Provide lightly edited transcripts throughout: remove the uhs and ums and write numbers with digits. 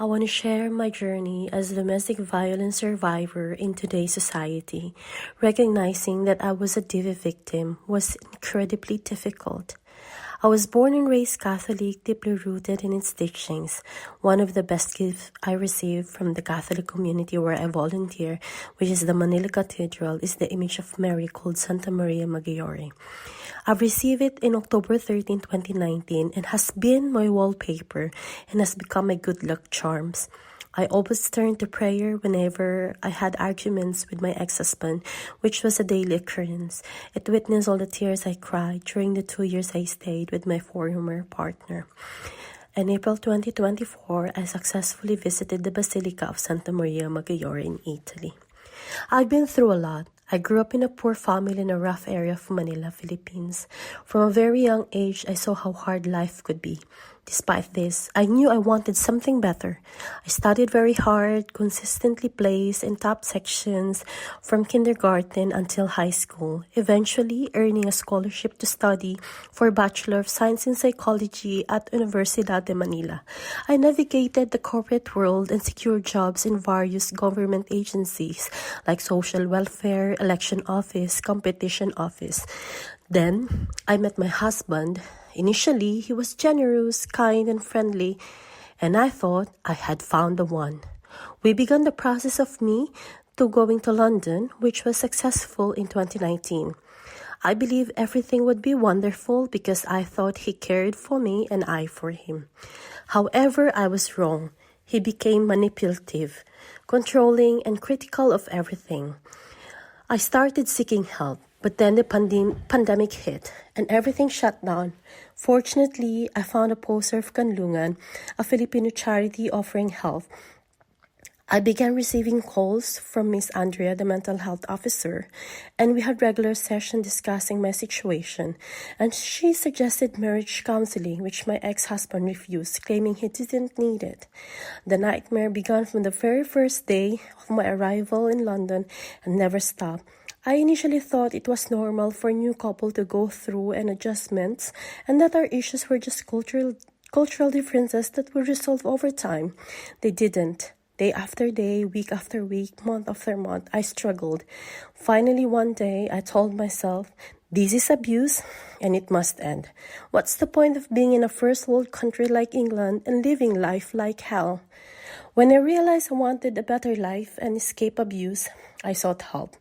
I want to share my journey as a domestic violence survivor in today's society. Recognizing that I was a DV victim was incredibly difficult. I was born and raised Catholic, deeply rooted in its teachings. One of the best gifts I received from the Catholic community where I volunteer, which is the Manila Cathedral, is the image of Mary called Santa Maria Maggiore. I've received it in October 13, 2019 and has been my wallpaper and has become my good luck charms. I always turned to prayer whenever I had arguments with my ex-husband, which was a daily occurrence. It witnessed all the tears I cried during the 2 years I stayed with my former partner. In April 2024, I successfully visited the Basilica of Santa Maria Maggiore in Italy. I've been through a lot. I grew up in a poor family in a rough area of Manila, Philippines. From a very young age, I saw how hard life could be. Despite this, I knew I wanted something better. I studied very hard, consistently placed in top sections from kindergarten until high school, eventually earning a scholarship to study for Bachelor of Science in Psychology at Universidad de Manila. I navigated the corporate world and secured jobs in various government agencies like social welfare, election office, competition office. Then, I met my husband. Initially, he was generous, kind, and friendly, and I thought I had found the one. We began the process of me to going to London, which was successful in 2019. I believe everything would be wonderful because I thought he cared for me and I for him. However, I was wrong. He became manipulative, controlling, and critical of everything. I started seeking help, but then the pandemic hit and everything shut down. Fortunately, I found a poster of Kanlungan, a Filipino charity offering help. I began receiving calls from Miss Andrea, the mental health officer, and we had regular sessions discussing my situation. And she suggested marriage counseling, which my ex-husband refused, claiming he didn't need it. The nightmare began from the very first day of my arrival in London and never stopped. I initially thought it was normal for a new couple to go through an adjustments and that our issues were just cultural differences that would resolve over time. They didn't. Day after day, week after week, month after month, I struggled. Finally, one day, I told myself, this is abuse and it must end. What's the point of being in a first world country like England and living life like hell? When I realized I wanted a better life and escape abuse, I sought help.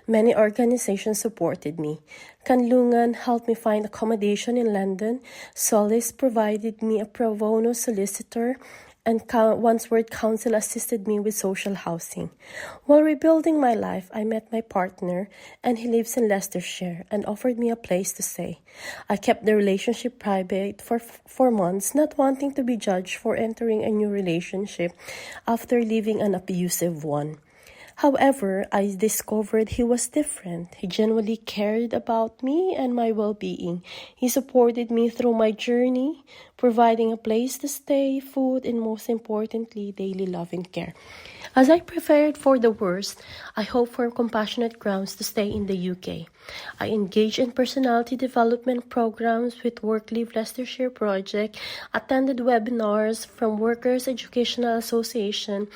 Many organizations supported me. Kanlungan helped me find accommodation in London. Solace provided me a pro bono solicitor, and Wandsworth Council assisted me with social housing. While rebuilding my life, I met my partner, and he lives in Leicestershire and offered me a place to stay. I kept the relationship private for 4 months, not wanting to be judged for entering a new relationship after leaving an abusive one. However, I discovered he was different. He genuinely cared about me and my well-being. He supported me through my journey, providing a place to stay, food, and most importantly, daily love and care. As I prepared for the worst, I hoped for compassionate grounds to stay in the UK. I engaged in personality development programs with Work Live Leicestershire Project, attended webinars from Workers' Educational Association,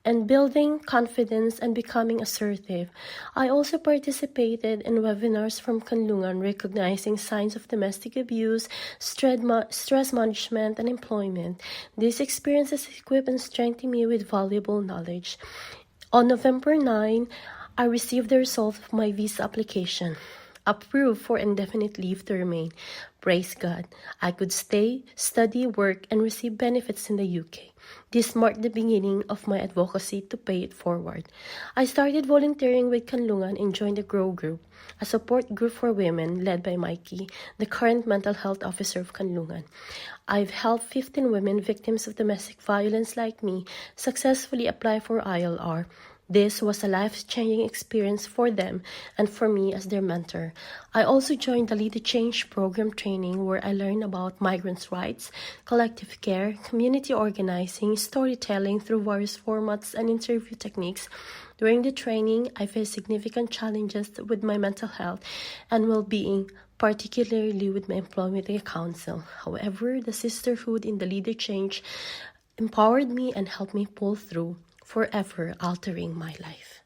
and building confidence and becoming assertive. I also participated in webinars from Kanlungan recognizing signs of domestic abuse, stress management, and employment. These experiences equipped and strengthened me with valuable knowledge. On November 9, I received the result of my visa application. Approved for indefinite leave to remain. Praise God. I could stay, study, work, and receive benefits in the UK. This marked the beginning of my advocacy to pay it forward. I started volunteering with Kanlungan and joined the GROW Group, a support group for women led by Mikey, the current mental health officer of Kanlungan. I've helped 15 women victims of domestic violence like me successfully apply for ILR. This was a life-changing experience for them and for me as their mentor. I also joined the Lead to Change program training where I learned about migrants' rights, collective care, community organizing, storytelling through various formats and interview techniques. During the training, I faced significant challenges with my mental health and well-being, particularly with my employment council. However, the sisterhood in the Lead to Change empowered me and helped me pull through, forever altering my life.